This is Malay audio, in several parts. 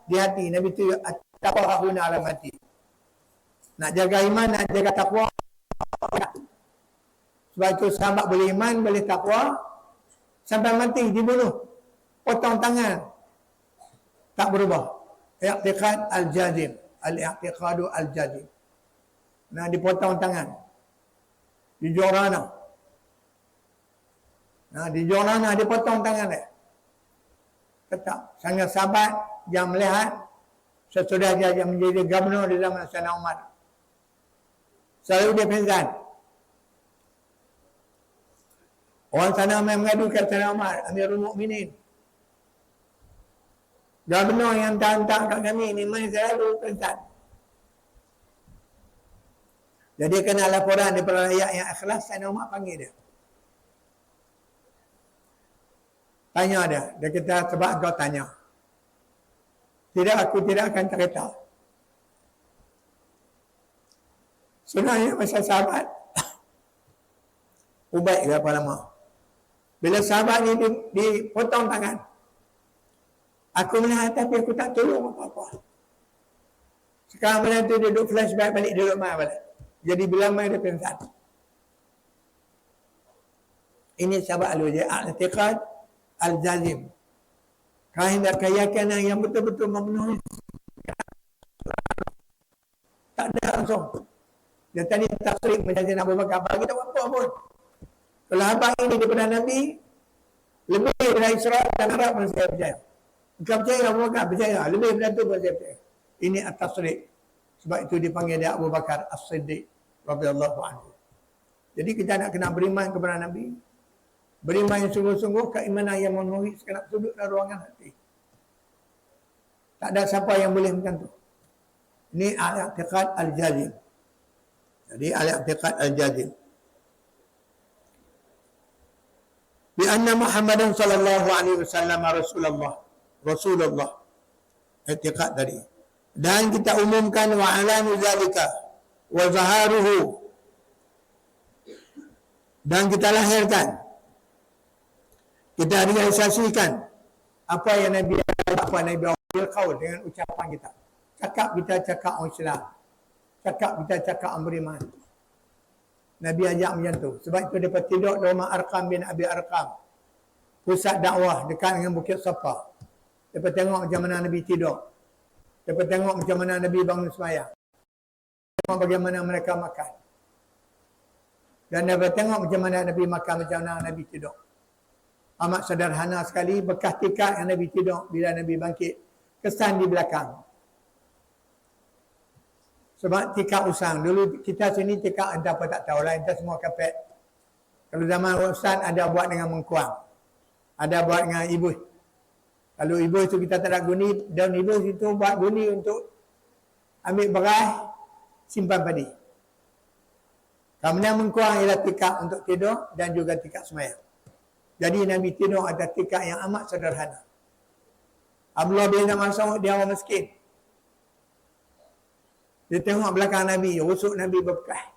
di hati. Nabi tu at-taqwa huna alam hati. Nak jaga iman, nak jaga takwa. Sebab itu sahabat boleh iman, boleh takwa sampai mati dibunuh, potong tangan, tak berubah. I'tiqad al-jazim, al-i'tiqadu al-jazim. Nah, dipotong tangan di Jorana. Nah, di Jorana dipotong tangan dia. Tetap sangat sahabat yang melihat sesudah dia yang menjadi gubernur di zaman Sayyidina Umar. Selalu dia pingsan. Orang sana mengadu ke Sayyidina Umar, Amirul Mukminin. Gubernur yang hantar kat kami ni main selalu pingsan. Jadi kena laporan daripada rakyat yang ikhlas, Sayyidina Umar panggil dia. Tanya dia. Dia kata, sebab kau tanya. Tidak, aku tidak akan cerita. Sebenarnya masa sahabat, ubaik berapa lama. Bila sahabat ni dipotong tangan, aku melihat tapi aku tak tolong apa-apa. Sekarang benda tu dia duduk flashback balik, dia duduk main balik. Jadi bila main dia pingsan. Ini sahabat al-i'tiqad al-jazim. Keyakinan yang betul-betul memenuhi. Tak ada langsung. Dia tadi tak sering menjadi Abu Bakar. Bagi tak apa pun. Kalau abang ini daripada Nabi, lebih daripada Israel dan Arab pun saya percaya. Bukan percaya Abu Bakar, percaya. Lebih daripada itu pun saya percaya. Ini at-tasriq. Sebab itu dipanggil dia Abu Bakar As-Siddiq radhiyallahu anhu. Jadi kita nak kena beriman kepada Nabi. Beriman yang sungguh-sungguh, keimanan yang memenuhi segenap sudut dan ruangan hati. Tak ada siapa yang boleh macam tu. Ini al-i'tiqad al-jazim. Jadi al-i'tiqad al-jazim. Bi anna Muhammadan sallallahu alaihi wasallam Rasulullah. I'tiqad tadi. Dan kita umumkan wa alanu zalika wa zaharuhu. Dan kita lahirkan, kita realisasikan apa yang Nabi qaul dengan ucapan kita. Cakap kita cakap orang Islam. Cakap kita cakap orang beriman. Nabi ajak macam tu. Sebab itu dia tidur di rumah Arqam bin Abi Arqam. Pusat dakwah dekat dengan Bukit Safa. Dia tengok macam mana Nabi tidur. Dia tengok macam mana Nabi bangun sembahyang. Tengok bagaimana mereka makan. Dan dia tengok macam mana Nabi makan, macam mana Nabi tidur. Amat sederhana sekali, bekas tikar yang Nabi tidur bila Nabi bangkit. Kesan di belakang. Sebab tikar usang. Dulu kita sini tikar entah apa tak tahu lah. Entah semua kapet. Kalau zaman Ustaz ada buat dengan mengkuang. Ada buat dengan ibu. Kalau ibu itu kita tak nak guni, daun ibu itu buat guni untuk ambil beras, simpan padi. Kemudian mengkuang ialah tikar untuk tidur dan juga tikar sembahyang. Jadi Nabi tidur atas tikar yang amat sederhana. Abdullah bin Mas'ud dia orang miskin. Dia tengok belakang Nabi, rusuk Nabi berbekas.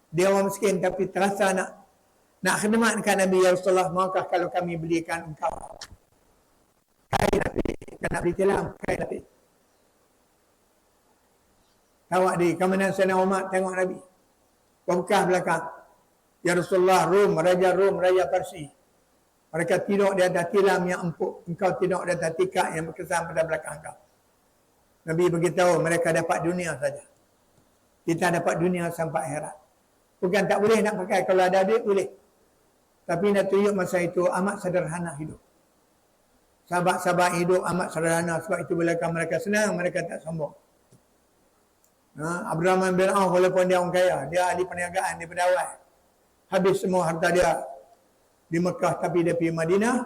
Dia orang miskin tapi terasa nak khidmat dekat Nabi. Ya Rasulullah, maukah kalau kami belikan engkau kain Nabi, nak beli tilam, kain Nabi. Tawak di kemudian Sayyidina Umar tengok Nabi. Berbekas belakang. Ya Rasulullah, Raja Rum, Raja Parsi. Mereka tidur di atas tilam yang empuk. Engkau tidur di atas tikar yang berkesan pada belakang engkau. Nabi beritahu mereka dapat dunia saja. Kita dapat dunia sampai akhirat. Bukan tak boleh nak pakai. Kalau ada duit boleh. Tapi nak tunjuk masa itu amat sederhana hidup. Sahabat-sahabat hidup amat sederhana. Sebab itu bila mereka senang, mereka tak sombong. Abdurrahman bin Auf walaupun dia orang kaya, dia ahli perniagaan daripada awal. Habis semua harta dia di Mekah, tapi dia pergi Madinah.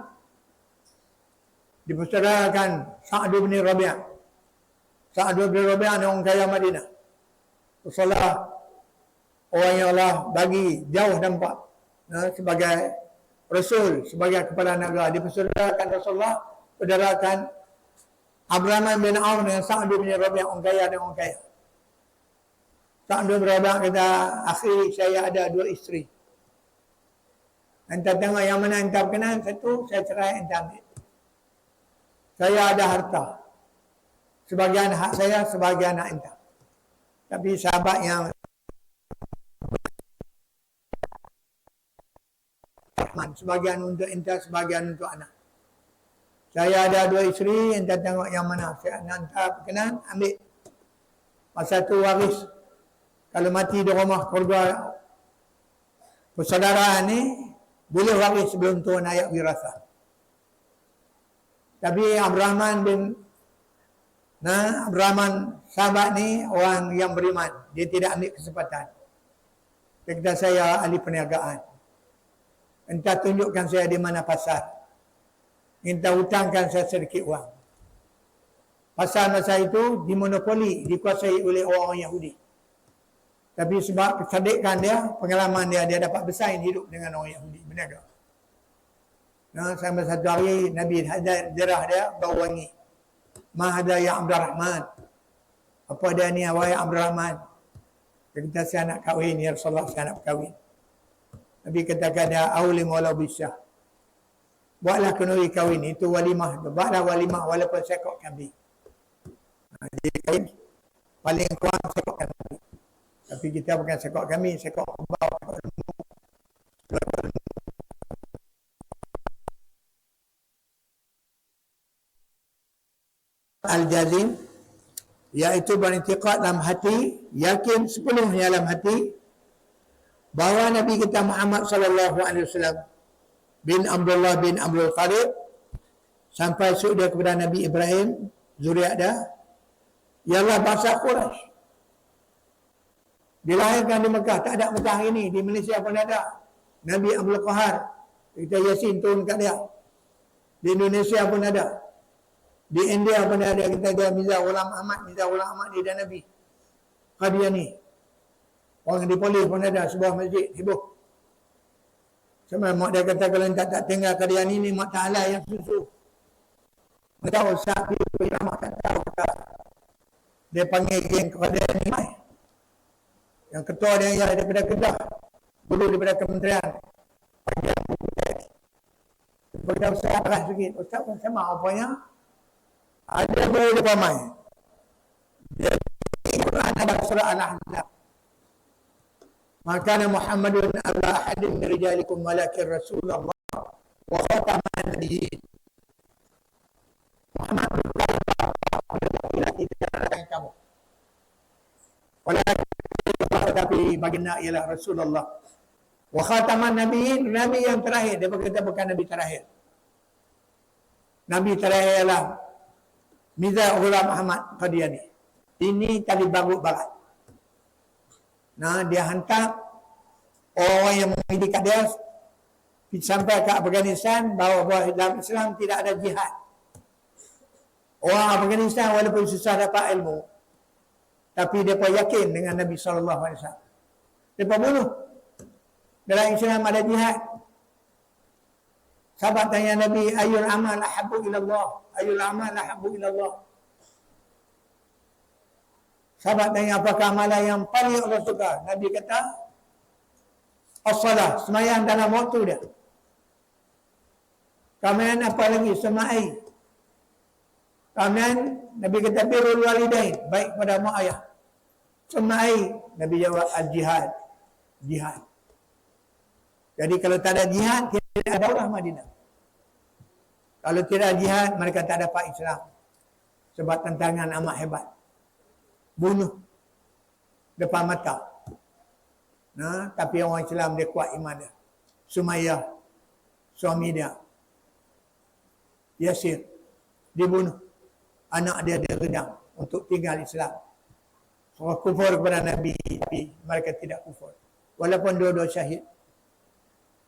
Dipersaudarakan Sa'ad bin Rabi'. Sa'ad bin Rabi' ni orang kaya Madinah. Rasulullah orang yang Allah bagi jauh nampak sebagai Rasul, sebagai kepala negara. Dipersaudarakan Rasulullah, saudarakan Abdurrahman bin Auf dengan Sa'ad bin Rabi' orang kaya dan orang kaya. Sa'ad bin Rabi' kata, akhir saya ada 2 isteri. Anda tengok yang mana anda berkenan, satu saya cerai, anda ambil. Saya ada harta. Sebagian hak saya, sebagian hak anda. Tapi sahabat yang Rahman, sebagian untuk anda, sebagian untuk anak. Saya ada 2 isteri, anda tengok yang mana. Saya hantar berkenan, ambil. Masa tu waris. Kalau mati di rumah keluarga persaudaraan ni, boleh waris sebelum turun ayat wirasah. Tapi Abdurrahman Abdurrahman sahabat ni orang yang beriman. Dia tidak ambil kesempatan. Dia kata, saya ahli perniagaan. Entah tunjukkan saya di mana pasar. Entah hutangkan saya sedikit wang. Pasar masa itu dimonopoli, dikuasai oleh orang Yahudi. Tapi sebab kesedikan dia, pengalaman dia dapat bersaing hidup dengan orang Yahudi. Berniaga. Sampai satu hari Nabi derah dia bau wangi. Ma hada ya Abdurrahman. Apa dia ni wahai Abdurrahman? Dia kata, saya nak kahwin ya Rasulullah, saya nak kahwin. Nabi katakan dia, aulim walau bisyah. Buatlah kenduri kahwin, itu walimah. Buatlah walimah walaupun sekok kambing. Dia kahwin paling kurang sekok kambing. Tapi kita bukan sekok kambing, sekok kerbau, sekok lembu. Al-jazim, iaitu berintiqad dalam hati, yakin sepenuhnya dalam hati bahawa Nabi kita Muhammad sallallahu alaihi wasallam bin Abdullah bin Abdul Muttalib sampai sudah kepada Nabi Ibrahim, zuriat dia, ialah bangsa Quraisy. Dilahirkan di Mekah, tak ada Mekah ini, di Malaysia pun ada. Nabi Abdul Qahar, kita Yasin turun kat dia. Di Indonesia pun ada. Di India pun ada, kita ada Mirza Ghulam Ahmad ni dan Nabi Qadiani. Orang di polis pun ada sebuah masjid heboh. Sama mak dia kata kalau tak tinggal Qadiani ni mak tak halal yang susu. Tak tahu sapi mak tak tahu tak. Dia panggil geng Qadiani mai. Yang ketua dia ialah daripada Kedah. Dulu daripada kementerian. Bagian Putih. Daripada Ustaz Arah sikit. Ustaz pun sama apanya. Ada dua depan mai. Dia Quran ada surah Al-Ahzab. Maka Muhammadun ala ahadin min rijalikum walakin Rasulullah wa khataman nabiyyin. Muhammad bukan ila kita kamu. Walakin tapi baginda ialah Rasulullah. Wa khataman nabiyyin, nabi yang terakhir. Dia berkata bukan nabi terakhir. Nabi terakhir ialah Mirza Ghulam Ahmad Qadiani. Ini tali baru barat. Dia hantar orang yang mendidik dia sampai ke Afghanistan bahawa dalam Islam tidak ada jihad. Orang Afghanistan walaupun susah dapat ilmu, tapi mereka yakin dengan Nabi SAW. Mereka bunuh. Dalam Islam ada jihad. Sahabat tanya Nabi, ayul amal ahabbu ilallah. Ayul amal ahabbu ilallah. Sahabat tanya, apakah amalan yang paling Allah suka? Nabi kata, as-salah, semayang dalam waktu dia. Kemudian apa lagi? Semai. Kemudian Nabi kata, birrul walidain, baik kepada mak ayah. Semai. Nabi jawab, al-jihad. Jihad. Jadi kalau tak ada jihad, tidak ada daulah Madinah. Kalau tidak ada jihad, mereka tak dapat Islam. Sebab tantangan amat hebat. Bunuh. Depan mata. Tapi orang Islam dia kuat iman dia. Sumayyah, suami dia, Yasir, dibunuh. Anak dia redam untuk tinggal Islam. Orang kufur kepada Nabi, tapi mereka tidak kufur. Walaupun dua-dua syahid.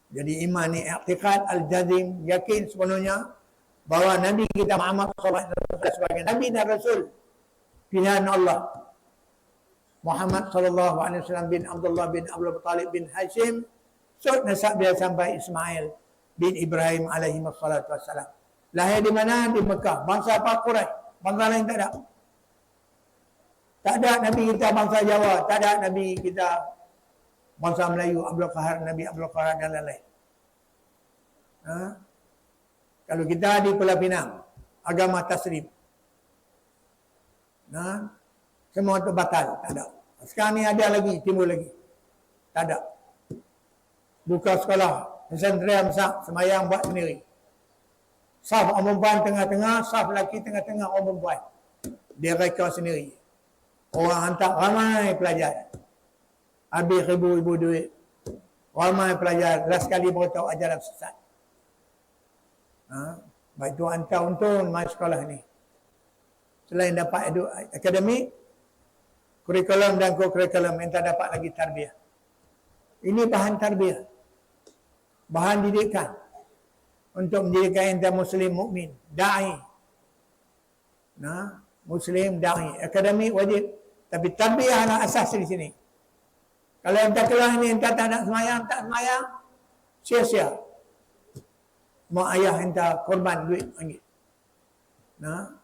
Jadi iman ni i'tiqad al-jazim, yakin sepenuhnya bahawa Nabi kita Muhammad SAW sebagai Nabi dan Rasul pilihan Allah. Muhammad SAW bin Abdullah bin Abdul Muttalib bin Hashim, sud nasab dia sampai Ismail bin Ibrahim alaihi wassalatu wassalam. Lahir di mana? Di Mekah. Bangsa apa? Quraisy. Bangsa lain tak ada. Tak ada Nabi kita bangsa Jawa, tak ada Nabi kita bangsa Melayu, Abdul Qahar, Nabi Abdul Qahar dan lain-lain. Kalau kita di Pulau Pinang, agama taslim. Nah, semua tu batal, tak ada. Sekarang ni ada lagi, timbul lagi. Tak ada. Buka sekolah, pesantren besar, semayang buat sendiri. Saf orang perempuan tengah-tengah, saf lelaki tengah-tengah orang perempuan. Dia reka sendiri. Orang hantar ramai pelajar. Habis ribu-ribu duit. Ramai pelajar, last sekali baru tahu ajaran sesat. Baik tu hantar untung masuk sekolah ni. Selain dapat akademik, kurikulum dan kurikulum, entah dapat lagi tarbiyah. Ini bahan tarbiyah. Bahan didikan. Untuk menjadikan ente Muslim mukmin, da'i. Nah, Muslim da'i. Akademik wajib. Tapi tarbiyah adalah asas di sini. Kalau ente keluar ni, ente tak nak semayang, tak semayang, sia-sia. Mak ayah ente korban duit ringgit. Nah,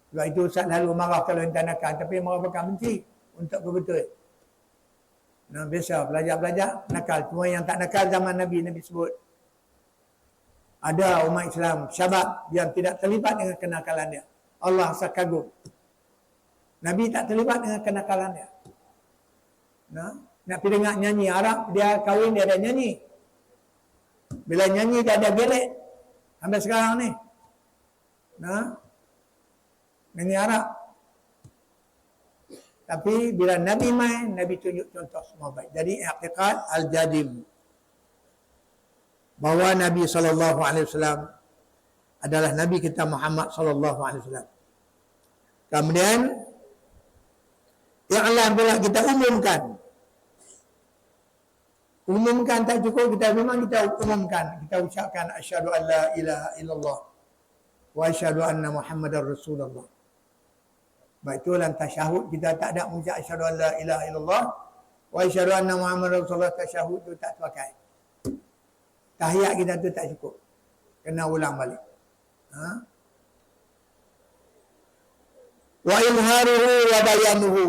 sebab itu Ustaz lalu marah kalau ente nakal. Tapi marah bukan benci. Untuk betul. Nah, biasa belajar-belajar nakal. Cuma yang tak nakal zaman Nabi sebut. Ada umat Islam, syabab yang tidak terlibat dengan kenakalan dia. Allah rasa kagum. Nabi tak terlibat dengan kenakalan dia. Nah, nak pergi dengar nyanyi Arab, dia kahwin dia ada nyanyi. Bila nyanyi dia ada gelet. Sampai sekarang ni. Nah, nyanyi Arab. Tapi bila Nabi main, Nabi tunjuk contoh semua baik. Jadi i'tiqad al-jadim. Bahawa Nabi SAW adalah Nabi kita Muhammad SAW. Kemudian i'lam pula kita umumkan. Umumkan tak cukup, kita memang kita umumkan. Kita ucapkan asyhadu an la ilaha illallah wa asyhadu anna Muhammadar Rasulullah. Baik itu dalam tasyahud kita tak ada mengucap asyhadu an la ilaha illallah wa asyhadu anna Muhammadar Rasulullah. Tasyahud tu tak pakai. Tahiyat kita tu tak cukup. Kena ulang balik. Wa ilharuhu wa bayanuhu.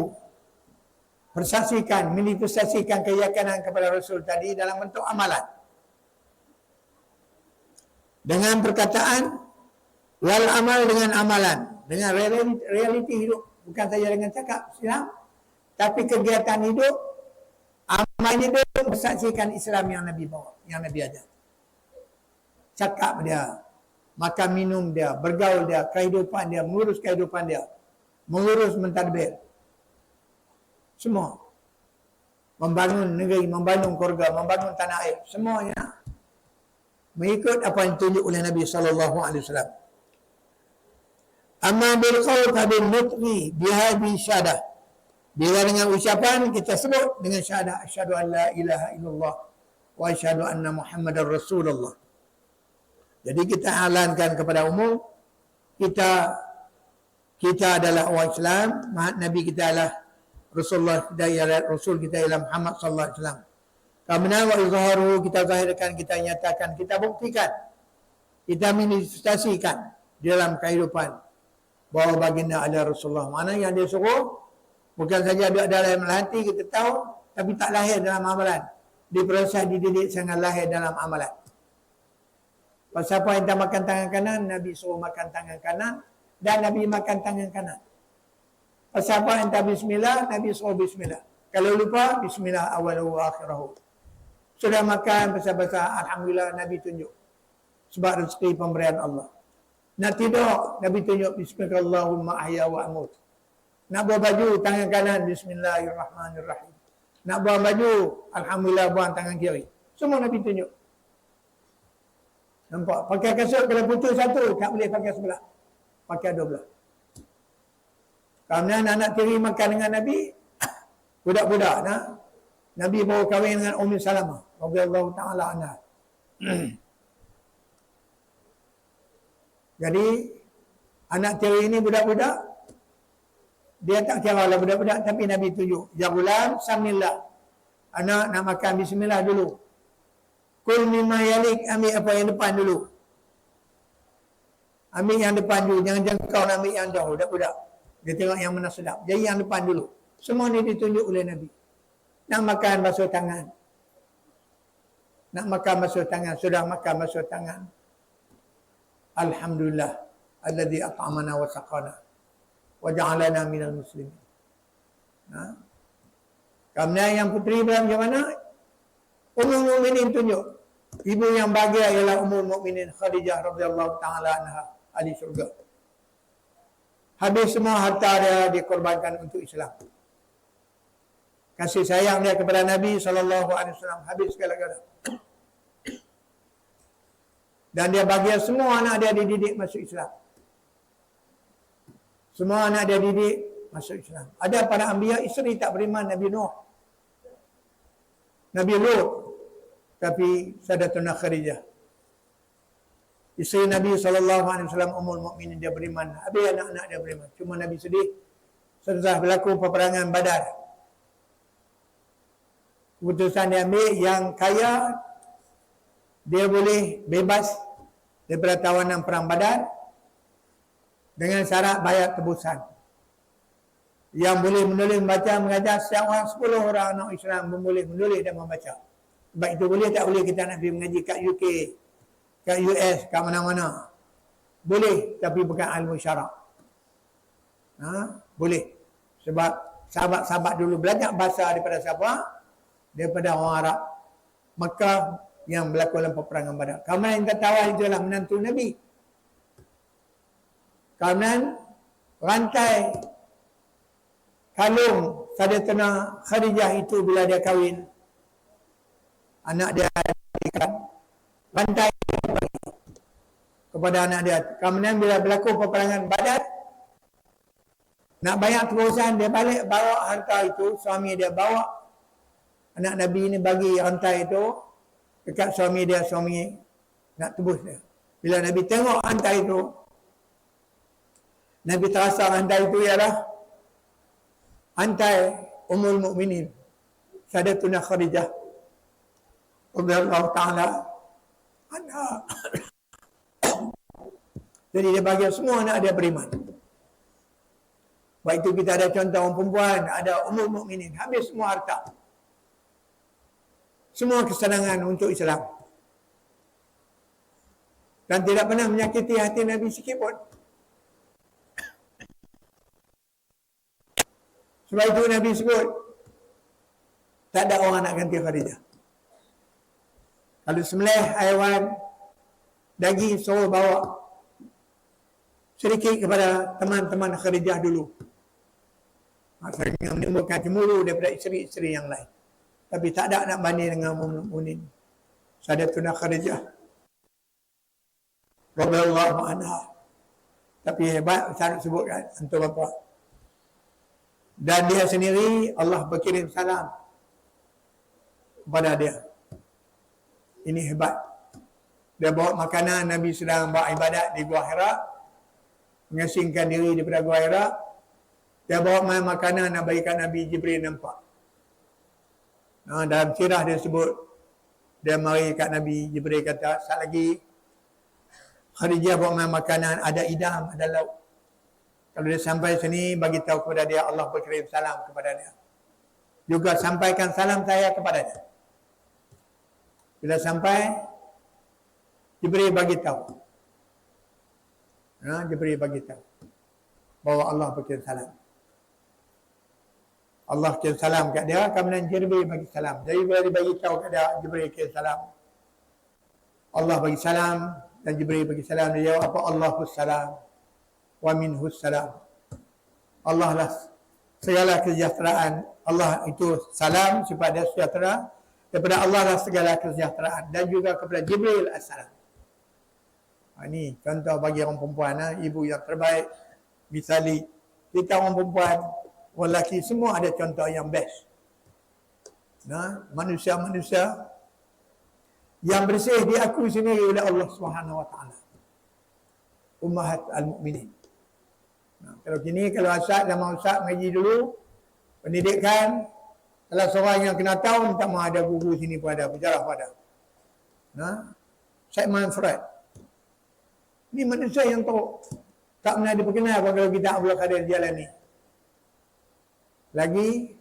Persaksikan, manifestasikan keyakinan kepada Rasul tadi dalam bentuk amalan. Dengan perkataan, wal amal dengan amalan. Dengan realiti hidup. Bukan saja dengan cakap Islam. Tapi kegiatan hidup, amal hidup, persaksikan Islam yang Nabi bawa, yang Nabi ajar. Cakap dia, makan minum dia, bergaul dia, kehidupan dia, mengurus kehidupan dia, mengurus mentadbir. Semua. Membangun negeri, membangun keluarga, membangun tanah air. Semuanya mengikut apa yang ditunjuk oleh Nabi SAW. Amma bil qaul fa bil nutqi bihadhi syahadah. Bila dengan ucapan kita sebut dengan syahadah asyhadu an la ilaha illallah wa asyhadu anna Muhammadar Rasulullah. Jadi kita alankan kepada umum kita adalah orang Islam, Nabi kita adalah Rasulullah kita ialah Rasul kita ialah Muhammad sallallahu alaihi wasallam. Kemudian wa izharu kita zahirkan, kita nyatakan, kita buktikan, kita manifestasikan di dalam kehidupan bahawa baginda adalah Rasulullah. Mana yang dia suruh bukan saja ada dalam hati kita tahu, tapi tak lahir dalam amalan. Diproses, dididik sangat lahir dalam amalan. Pasal apa yang tak makan tangan kanan, Nabi suruh makan tangan kanan dan Nabi makan tangan kanan. Pasal apa yang tak bismillah, Nabi suruh bismillah. Kalau lupa, bismillah awalahu wa akhirahu. Sudah makan, pasal-pasal alhamdulillah, Nabi tunjuk. Sebab rezeki pemberian Allah. Nak tidur, Nabi tunjuk bismillahirrahmanirrahim ahya wa amut. Nak buang baju, tangan kanan, bismillahirrahmanirrahim. Nak buang baju, alhamdulillah, buang tangan kiri. Semua Nabi tunjuk. Nampak? Pakai kasut, kalau putus satu, tak boleh pakai sebelah. Pakai dua belah. Kemudian anak tiri makan dengan Nabi, budak-budak. Nabi baru kahwin dengan Ummi Salamah radhiyallahu ta'ala anha. Jadi, anak tiri ini budak-budak, dia tak kira lah budak-budak, tapi Nabi tunjuk. Ya gulam, samillah. Anak nak makan bismillah dulu. Kul mimma yalik, ambil apa yang depan dulu. Ambil yang depan dulu, jangan kau nak ambil yang jauh, budak-budak. Dia tengok yang mana sedap. Jadi yang depan dulu. Semua ni ditunjuk oleh Nabi. Nak makan basuh tangan. Nak makan basuh tangan. Sudah makan basuh tangan. Alhamdulillah. Alladhi at'amana wa saqana. wa ja'alana minal muslimin. Kemudian yang puteri macam mana? Ummul Mukminin tunjuk. Ibu yang bahagia ialah Ummul Mukminin Khadijah radhiyallahu taala anha, ahli syurga. Habis semua harta dia dikorbankan untuk Islam. Kasih sayang dia kepada Nabi SAW habis segala-galanya. Dan dia bahagia semua anak dia dididik masuk Islam. Semua anak dia didik masuk Islam. Ada para anbiya isteri tak beriman, Nabi Nuh, Nabi Lut, tapi Sayyidatuna Khadijah, isteri Nabi SAW, Ummul Mukminin, dia beriman. Habis anak-anak dia beriman. Cuma Nabi sedih setelah berlaku peperangan Badar. Keputusan dia ambil, yang kaya dia boleh bebas daripada tawanan perang Badar dengan syarat bayar tebusan. Yang boleh menulis, membaca, mengajar, setiap orang 10 orang anak Islam boleh menulis dan membaca. Sebab itu boleh tak boleh kita nak pergi mengaji kat UK, kat US, kat mana-mana? Boleh, tapi bukan ilmu syarak. Boleh. Sebab sahabat-sahabat dulu belajar bahasa daripada siapa? Daripada orang Arab Mekah yang berlaku dalam peperangan Badar. Kemudian yang tertawa itu adalah menantu Nabi. Kemudian rantai kalung Sayyidatuna Khadijah itu bila dia kahwin, anak dia diberikan rantai kepada anak dia. Kemudian bila berlaku peperangan Badar, nak bayar tebusan, dia balik bawa harta itu, suami dia bawa, anak Nabi ini bagi rantai itu dekat suami dia, suami nak tebus dia. Bila Nabi tengok rantai itu, Nabi terasa rantai itu ialah rantai Ummul Mukminin Sayyidatuna Khadijah radhiyallahu taala anha. Jadi dia bagi semua anak dia beriman. Baik itu kita ada contoh orang perempuan, ada Ummul Mukminin, habis semua harta, semua kesenangan untuk Islam, dan tidak pernah menyakiti hati Nabi sikit pun. Sebab itu Nabi sebut, tak ada orang nak ganti Khadijah. Kalau sembelih haiwan, daging, suruh bawa sedikit kepada teman-teman Khadijah dulu. Maksudnya menimbulkan cemburu daripada isteri-isteri yang lain. Tapi tak ada nak banding dengan Ummul Mukminin Sayyidatuna Khadijah radhiyallahu anha. Tapi hebat, saya nak sebutkan antum apa. Dan dia sendiri Allah berkirim salam kepada dia. Ini hebat. Dia bawa makanan, Nabi sedang buat ibadat di Gua Hira, mengasingkan diri daripada Gua Hira. Dia bawa makanan nak bagikan Nabi Jibril nampak. Dalam sirah dia sebut, dia mari kat Nabi Jibril kata, saat lagi Khadijah bawa makanan, ada idam, ada lauk. Kalau dia sampai sini, bagi tahu kepada dia Allah berkirim salam kepada dia. Juga sampaikan salam saya kepada dia. Bila sampai, Jibril bagi tahu. Jibril bagi tahu bahawa Allah berkirim salam. Allah kirim salam kat dia, kemudian Jibril bagi salam. Jadi bila dia bagi tahu kat dia, Jibril kirim salam. Allah bagi salam dan Jibril bagi salam. Dia jawab apa? Allahus salam wa minhus salam. Allah lah segala kesejahteraan. Allah itu salam, sifat dia sejahtera. Daripada Allah lah segala kesejahteraan. Dan juga kepada Jibril as-salam. Ini contoh bagi orang perempuan, ibu yang terbaik. Misali kita orang perempuan, orang lelaki, semua ada contoh yang best. Manusia-manusia yang bersih diakui sendiri oleh Allah Subhanahu Wa Taala. Ummahat al-Mukminin. Kalau kini, kalau Ustaz, zaman Ustaz mengaji dulu, pendidikan, kalau seorang yang kena tahu, minta maaf, ada guru sini pun ada, berjarah pun ada. Syekh Fred. Ini manusia yang tahu. Tak pernah diperkenal kalau kita Abdul Qadir Jalani. Lagi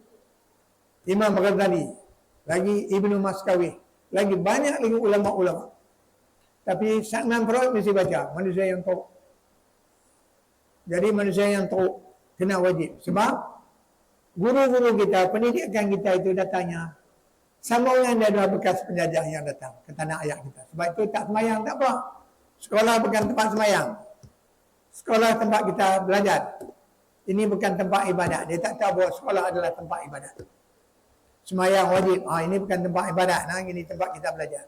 Imam Ghazali. Lagi Ibnu Maskawi. Lagi banyak lagi ulama-ulama. Tapi Syekh Fred mesti baca. Manusia yang tahu. Jadi manusia yang tahu. Kena wajib. Sebab guru-guru kita, pendidikan kita itu datangnya sama orang dia ada bekas penjajah yang datang ke tanah ayah kita. Sebab itu tak semayang tak apa. Sekolah bukan tempat semayang. Sekolah tempat kita belajar. Ini bukan tempat ibadat. Dia tak tahu bahawa sekolah adalah tempat ibadat. Semayang wajib. Ini bukan tempat ibadat. Ini tempat kita belajar.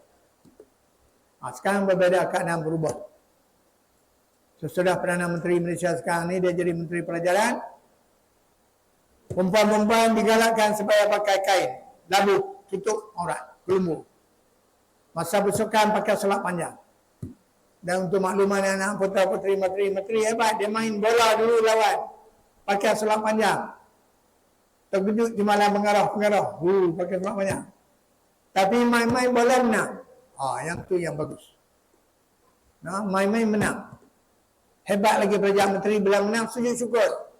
Sekarang berbeza, keadaan berubah. Sesudah Perdana Menteri Malaysia sekarang ni, dia jadi Menteri Pelajaran. Perempuan-perempuan digalakkan supaya pakai kain, labu, tutup aurat, kelumbu. Masa bersukan pakai selat panjang. Dan untuk makluman anak putera-puteri menteri hebat, dia main bola dulu lawan. Pakai selat panjang. Terkejut di malam pengarah. Pakai selat panjang. Tapi main-main bola menang. Yang tu yang bagus. Main-main menang. Hebat lagi Perdana Menteri bila menang, sujud syukur.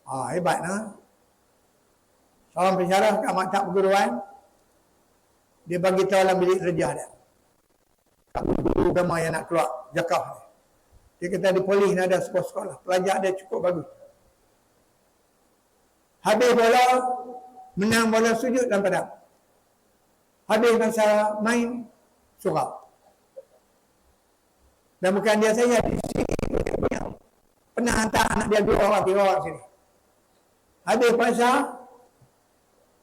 Hebat. Seorang pensyarah kat maktab perguruan, dia bagi tahu dalam bilik kerja dia. Kat guru agama yang nak keluar Jakah. Dia kata di polis ni ada sebuah sekolah. Pelajar dia cukup bagus. Habis bola, menang bola, sujud dalam padang. Habis masa main, surau. Dan bukan dia saja, di sini pernah hantar anak dia 2 orang, 3 orang sini. Habis masa,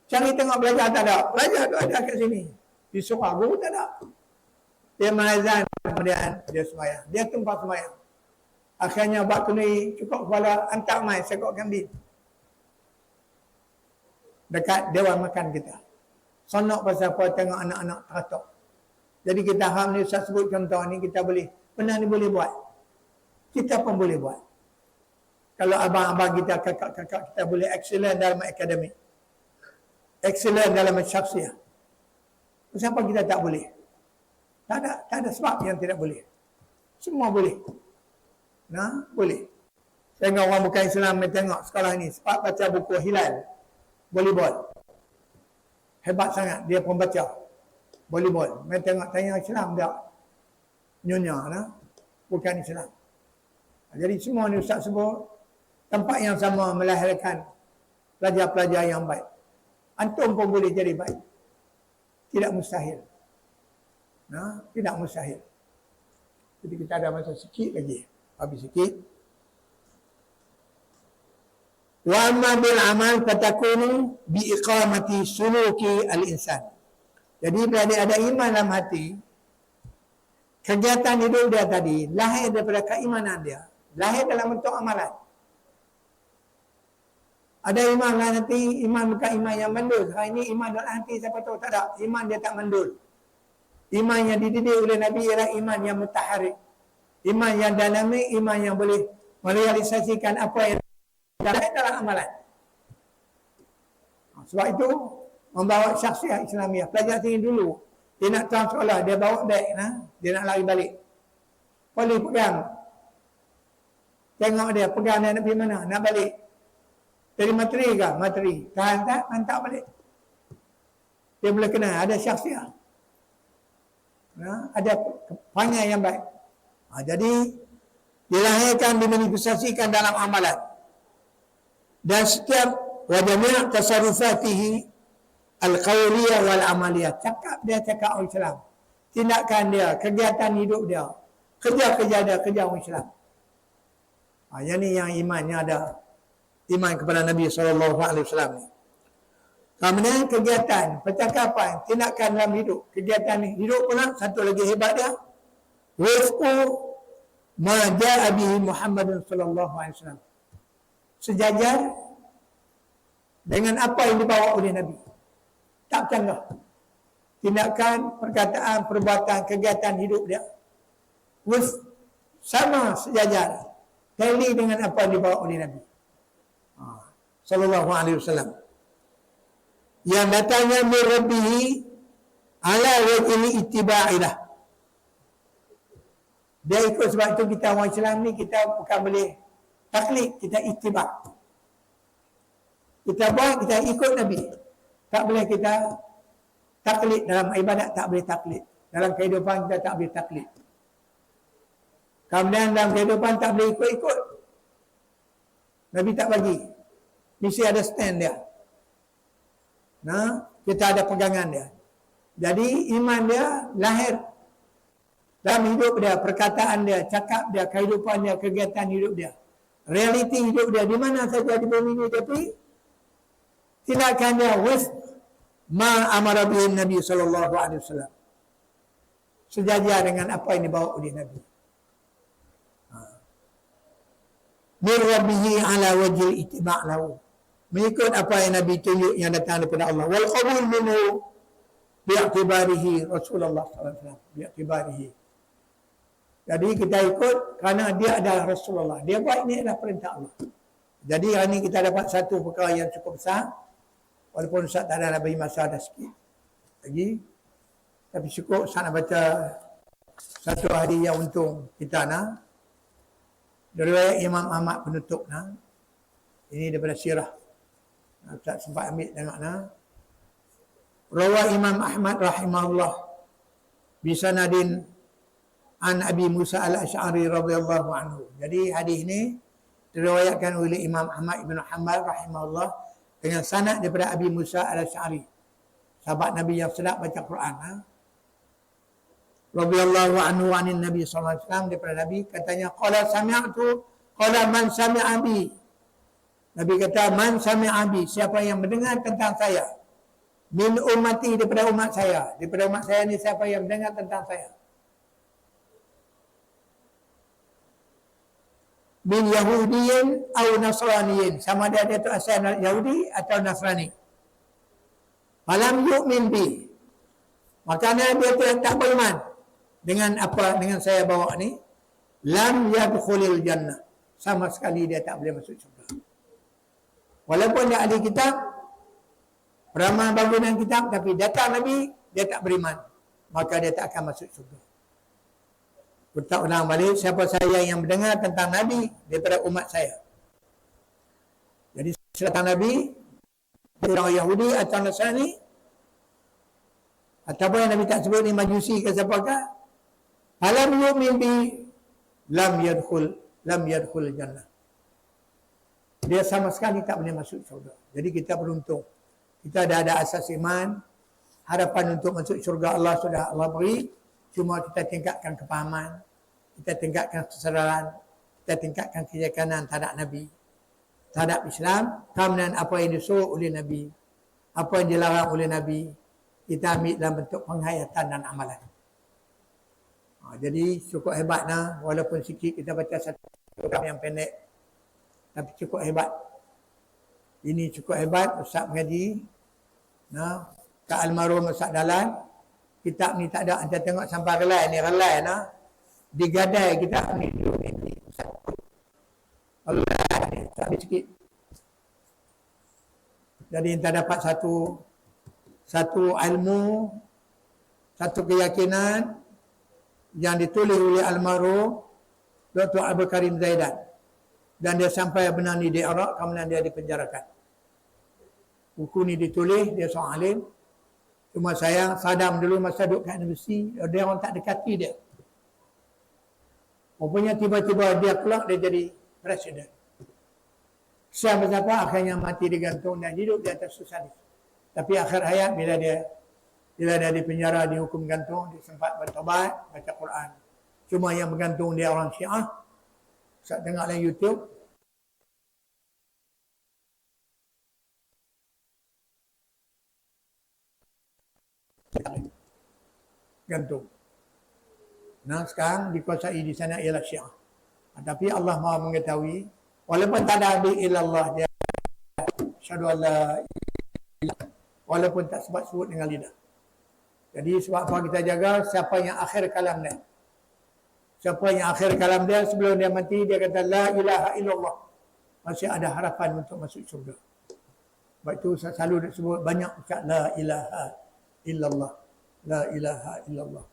cari tengok belajar tak ada. Belajar tu ada kat sini. Di surau, guru tak ada. Dia menazan, kemudian dia semayang. Dia tempat semayang. Akhirnya waktu ni cukup kepala, hantar main, sekotkan bin. Dekat Dewan Makan kita. Sonok pasal apa, tengok anak-anak teratuk. Jadi kita harap ni, saya sebut contoh ni, kita boleh, pernah ni boleh buat. Kita pun boleh buat. Kalau abang-abang kita, kakak-kakak kita boleh excellent dalam akademik. Excellent dalam syakhsiah. Kenapa kita tak boleh? Tak ada sebab yang tidak boleh. Semua boleh. Boleh. Tengok orang bukan Islam, tengok sekolah ni, sebab baca buku Hilal. Volleyball. Hebat sangat, dia pun baca. Volleyball. Mereka tengok, tanya Islam tak? Nyonya, bukan Islam. Jadi semua ni Ustaz sebut, tempat yang sama melahirkan pelajar-pelajar yang baik. Antum pun boleh jadi baik. Tidak mustahil. Tidak mustahil. Jadi kita ada masa sikit lagi. Habis sikit. Wa amma bil amal fatakunu bi iqamati suluki al-insan. Jadi bila dia ada iman dalam hati, kegiatan hidup dia tadi lahir daripada keimanan dia, lahir dalam bentuk amalan. Ada iman dalam hati, iman bukan iman yang mandul. Hari ini iman dalam hati siapa tahu tak ada. Iman dia tak mandul. Iman yang dididik oleh Nabi ialah iman yang mutaharrik. Iman yang dinamik, iman yang boleh merealisasikan apa yang dalam amalan. Sebab itu membawa syakhsiah Islamiah. Pelajar sini dulu, dia nak tuan sekolah, dia bawa beg, dia nak lari balik. Polis pegang. Tengok dia, pegang dia nak pergi mana? Nak balik. Dari materi ke? Materi. Tahan tak? Hantar balik. Dia boleh kena, ada syakhsiah. Ada panggil yang baik. Jadi, dilahirkan, dimanifestasikan dalam amalan. Dan setiap wajahnya tasarrufatihi al-qawliyah wal-amaliyah. Cakap dia, cakap orang Islam. Tindakan dia, kegiatan hidup dia. Kerja-kerja dia, kerja orang Islam. Yang ni yang imannya ada. Iman kepada Nabi SAW. Kemudian kegiatan, percakapan, tindakan dalam hidup. Kegiatan hidup pula, satu lagi hebat dia. Waf'u ma ja'a bihi Muhammadun SAW. Sejajar dengan apa yang dibawa oleh Nabi. Tak bercanggah. Tindakan, perkataan, perbuatan, kegiatan hidup dia. Sama sejajar. Tali dengan apa yang dibawa oleh Nabi. Sallallahu alaihi wasallam. Yang datangnya min rabbihi ala wajhi ittiba'ilah. Dia ikut, sebab itu kita orang Islam ni, kita bukan boleh taklid, kita ittiba'. Kita buat, kita ikut Nabi. Tak boleh kita taklid. Dalam ibadat tak boleh taklid. Dalam kehidupan kita tak boleh taklid. Kemudian dalam kehidupan tak boleh ikut-ikut. Nabi tak bagi. Mesti ada stand dia. Nah, kita ada pegangan dia. Jadi iman dia lahir dalam hidup dia, perkataan dia, cakap dia, kehidupan dia, kegiatan hidup dia. Realiti hidup dia di mana saja di bumi ini, tapi tindakan dia ma amara bihi Nabi sallallahu alaihi wasallam. Sejajar dengan apa yang dibawa oleh Nabi. Min rabbihi ala wajhi ittiba' lahu. Mengikut apa yang Nabi tunjuk yang datang daripada Allah. Wal qabul minhu bi'tibarihi Rasulullah sallallahu alaihi wasallam. Bi'tibarihi. Jadi kita ikut kerana dia adalah Rasulullah. Dia buat ini adalah perintah Allah. Jadi hari ini kita dapat satu perkara yang cukup besar. Walaupun Ustaz tak ada bagi masa dah sikit lagi. Tapi cukup Ustaz nak baca satu hadis yang untung kita nak. Dari Imam Ahmad penutup nak. Ini daripada sirah. Ustaz sempat ambil tengok nak. Rawa Imam Ahmad rahimahullah bisanadin an Abi Musa al-Asy'ari radhiyallahu anhu. Jadi hadis ini diriwayatkan oleh Imam Ahmad ibn Hanbal rahimahullah dengan sanad daripada Abi Musa al-Asy'ari, sahabat Nabi yang sedap baca Quran. Radhiyallahu anhu anin Nabi sallallahu alaihi wasallam, daripada Nabi katanya qala sami'tu qala man sami'a bi. Nabi kata man sami'a bi, siapa yang mendengar tentang saya, min ummati, daripada umat saya ni, siapa yang mendengar tentang saya, min Yahudiyin atau Nasraniyin, sama ada dia tu asal Yahudi atau Nasrani, falam yu'min bi, makanya dia tu yang tak beriman dengan apa, dengan saya bawa ni, lam yadkhulil jannah, sama sekali dia tak boleh masuk syurga. Walaupun dia ahli kitab, beramal bangunan kitab, tapi datang Nabi, dia tak beriman, maka dia tak akan masuk syurga. Kita ulang balik, siapa saya yang mendengar tentang Nabi daripada umat saya. Jadi datang Nabi, orang Yahudi atau Nasrani, ataupun yang Nabi tak sebut ni Majusi ke siapakah, alam yu'min bi lam yadkhul jannah. Dia sama sekali tak boleh masuk syurga. Jadi kita beruntung. Kita dah ada asas iman, harapan untuk masuk syurga Allah sudah Allah beri. Cuma kita tingkatkan kepahaman, kita tingkatkan kesedaran, kita tingkatkan keyakanan terhadap Nabi, terhadap Islam, kemudian apa yang disuruh oleh Nabi, apa yang dilarang oleh Nabi, kita ambil dalam bentuk penghayatan dan amalan. Jadi cukup hebatlah, walaupun sikit kita baca satu yang pendek, tapi cukup hebat. Ini cukup hebat. Ustaz mengaji ke almarhum Ustaz Dalan, kitab ni tak ada, anda tengok sampai relai digadai kitab ni dulu ni. Allah ni tak sikit. Jadi kita dapat satu ilmu, satu keyakinan yang ditulis oleh almarhum Dr. Abdul Karim Zaidan, dan dia sampai benar ni di Iraq, kemudian dia dipenjarakan. Buku ni ditulis, dia seorang alim. Cuma sayang, Saddam dulu masa duduk kat universiti, dia orang tak dekati dia. Rupanya tiba-tiba dia keluar, dia jadi presiden. Siapa akhirnya mati digantung dan hidup di atas sosialis. Tapi akhir hayat bila dia di penjara, dihukum gantung, dia sempat bertobat, baca Quran. Cuma yang bergantung dia orang Syiah. Saya tengok dalam YouTube, gantung. Nah, sekarang dikuasai di sana ialah Syiah. Tapi Allah Maha mengetahui, walaupun tak ada abdi illallah, dia syahadu alla ilaha, walaupun tak sebut dengan lidah. Jadi sebab apa kita jaga siapa yang akhir kalam dia. Siapa yang akhir kalam dia sebelum dia mati, dia kata la ilaha illallah, masih ada harapan untuk masuk syurga. Sebab itu saya selalu sebut banyak ucap la ilaha illallah, la ilaha illallah,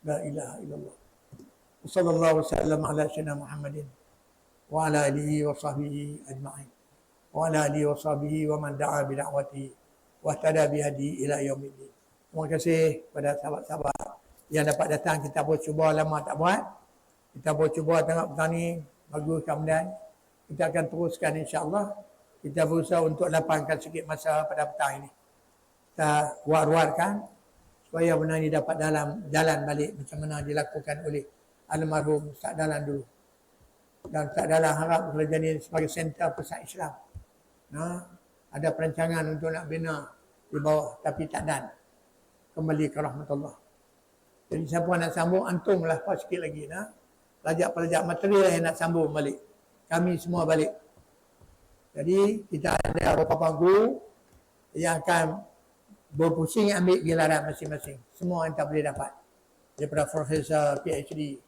la ilaha illallah. Sallallahu wasallam ala sayyidina Muhammadin wa ala alihi wa sahbihi ajma'in wa ala alihi wa sahbihi wa man da'a bi da'wati wa ihtada bi hadi ila yaumiddin. Terima kasih kepada sahabat-sahabat yang dapat datang. Kita boleh cuba, lama tak buat. Kita boleh cuba tengok petang ni, bagus kemudian. Kita akan teruskan insya-Allah. Kita berusaha untuk lapangkan sikit masa pada petang ini. Kita war-warkan supaya benda ini dapat jalan balik macam mana dilakukan oleh almarhum Ustaz Dalan dulu. Dan Ustaz Dalan harap boleh jadi sebagai center pusat Islam. Ada perancangan untuk nak bina di bawah tapi tak dan. Kembali ke rahmatullah. Jadi siapa nak sambung, antum lah pas sikit lagi. Pelajak-pelajak material yang nak sambung balik. Kami semua balik. Jadi kita ada beberapa guru yang akan berpusing ambil gelaran masing-masing. Semua yang tak boleh dapat. Daripada profesor, PhD.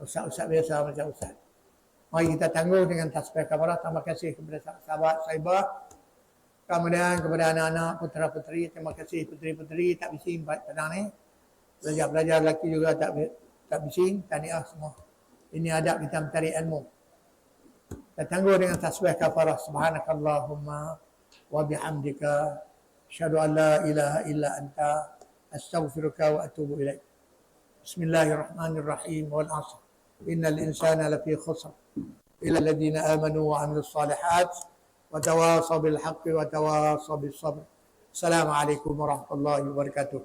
Ustaz-ustaz biasa macam ustaz. Mari kita tangguh dengan tasbih kafarah. Terima kasih kepada sahabat saibah. Kemudian kepada anak-anak, putera-puteri. Terima kasih puteri-puteri tak bising petang ni. Belajar-belajar lelaki juga tak bising. Tahniah semua. Ini adab kita mencari ilmu. Kita tangguh dengan tasbih kafarah. Subhanakallahumma wa bihamdika. Asyhadu an la ilaha illa anta. Astaghfiruka wa atubu ilaik. Bismillahirrahmanirrahim. Wal asr. Innal insana lafi khusr. Illa alladhina amanu wa amilus salihat. Wa tawasaw bil haqqi wa tawasaw bis sabr. Assalamualaikum warahmatullahi wabarakatuh.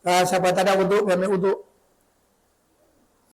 Siapa tak ada wuduk, kami wuduk.